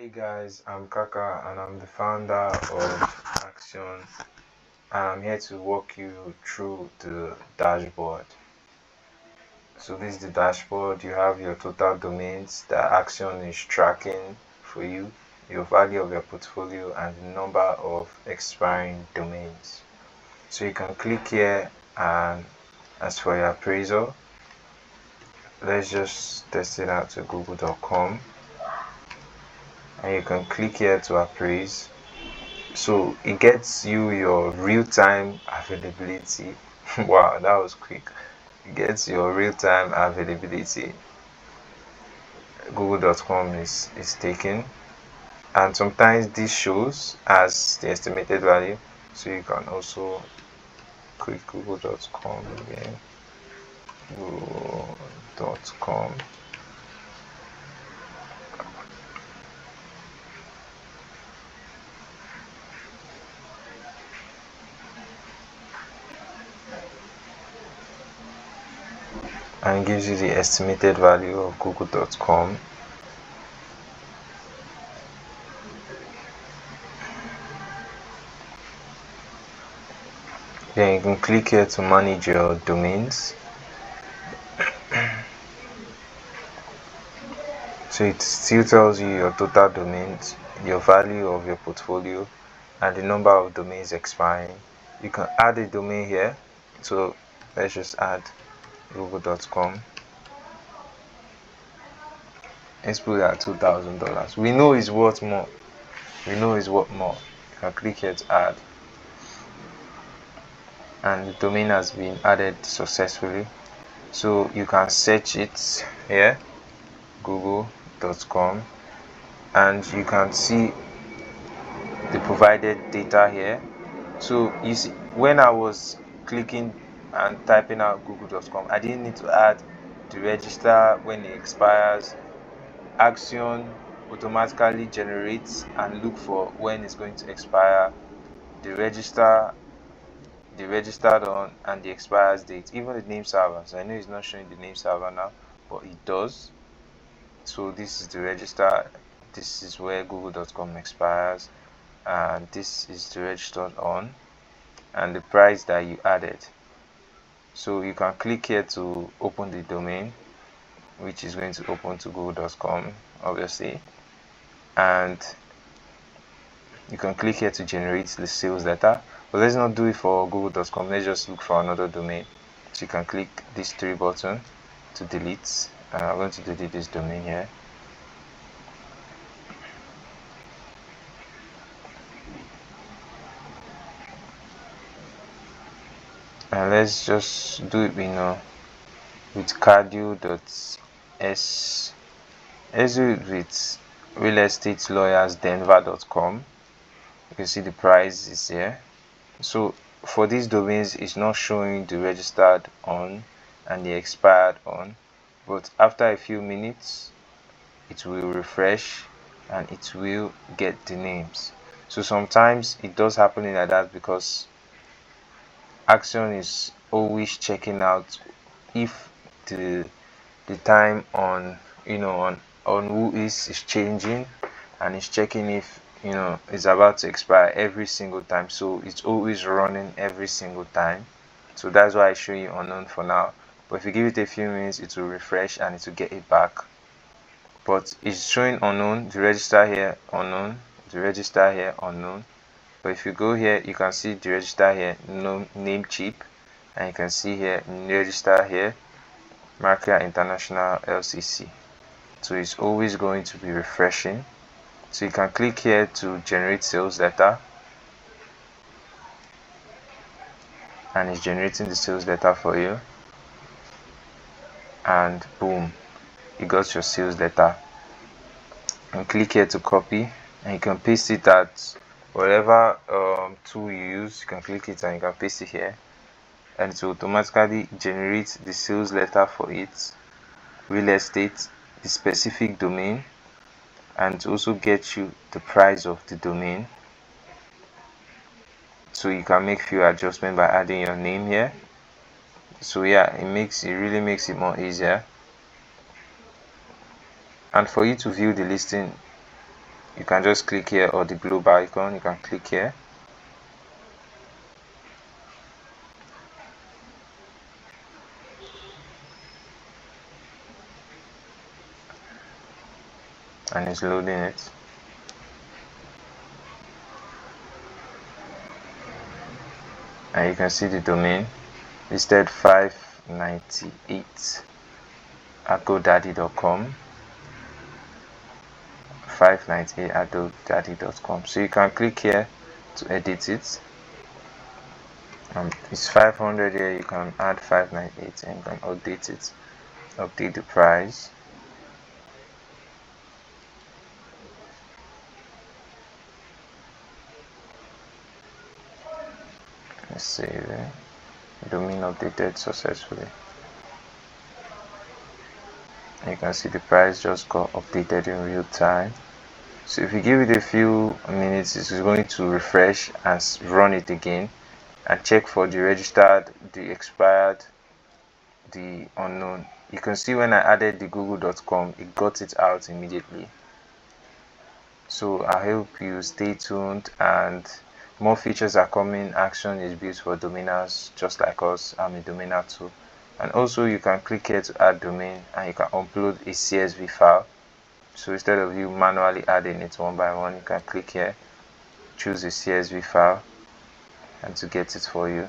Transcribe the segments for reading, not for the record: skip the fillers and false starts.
Hey guys, I'm Kaka and I'm the founder of Axion, and I'm here to walk you through the dashboard. So this is the dashboard. You have your total domains that Axion is tracking for you, your value of your portfolio, and the number of expiring domains. So you can click here, and as for your appraisal, let's just test it out to google.com, and you can click here to appraise. So it gets you your real-time availability. Wow, that was quick. It gets your real-time availability. Google.com is taken, and sometimes this shows as the estimated value. So you can also click google.com again. Google.com. And gives you the estimated value of google.com. Then you can click here to manage your domains. So it still tells you your total domains, your value of your portfolio, and the number of domains expiring. You can add a domain here. So let's just add google.com. Let's put it at $2,000. We know it's worth more. You can click here to add, and the domain has been added successfully. So you can search it here, google.com, and you can see the provided data here. So you see, when I was clicking and typing out google.com, I didn't need to add the register when it expires. Axion automatically generates and look for when it's going to expire, the register, the registered on, and the expires date, even the name server. So I know it's not showing the name server now, but it does. So this is the register. This is where google.com expires, and this is the registered on, and the price that you added. So you can click here to open the domain, which is going to open to google.com, obviously, and you can click here to generate the sales data. But let's not do it for google.com. Let's just look for another domain. So you can click this 3 button to delete, and I'm going to delete this domain here. And let's just do it with cardio.s. Let's do it with realestateLawyersDenver.com. You can see the price is here. So for these domains, it's not showing the registered on and the expired on, but after a few minutes it will refresh and it will get the names. So sometimes it does happen like that because Axion is always checking out if the time on on who is changing, and it's checking if it's about to expire every single time. So it's always running every single time. So that's why I show you unknown for now, but if you give it a few minutes, it will refresh and it will get it back. But it's showing unknown, the register here unknown, the register here unknown. But if you go here, you can see the register here, no name cheap, and you can see here register here, Markia International LCC. So it's always going to be refreshing. So you can click here to generate sales data, and it's generating the sales data for you, and boom, you got your sales data. And click here to copy, and you can paste it at whatever tool you use. You can click it and you can paste it here, and it will automatically generate the sales letter for it, real estate, the specific domain, and to also get you the price of the domain. So you can make few adjustments by adding your name here. So yeah, it really makes it more easier. And for you to view the listing, you can just click here, or the globe icon, you can click here. And it's loading it. And you can see the domain listed 598 at godaddy.com, 598 at godaddy.com. So you can click here to edit it. It's 500 here, you can add 598 and you can update it, update the price. Let's save it. Domain updated successfully. You can see the price just got updated in real time. So if you give it a few minutes, it's going to refresh and run it again and check for the registered, the expired, the unknown. You can see when I added the google.com, it got it out immediately. So I hope you stay tuned, and more features are coming. Axion is built for domainers just like us. I'm a domainer too. And also you can click here to add domain, and you can upload a CSV file. So instead of you manually adding it one by one, you can click here, choose a CSV file, and to get it for you,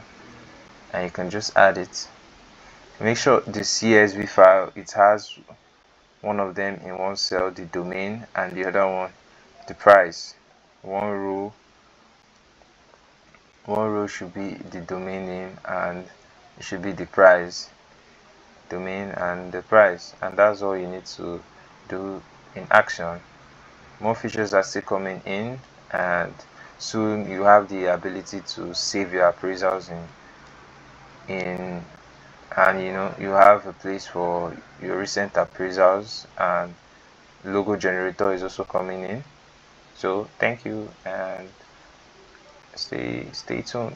and you can just add it. Make sure the CSV file, it has one of them in one cell, the domain, and the other one the price. One row should be the domain name, and it should be the price, domain and the price. And that's all you need to do in Axion. More features are still coming in, and soon you have the ability to save your appraisals in and you have a place for your recent appraisals, and logo generator is also coming in. So thank you, and stay tuned.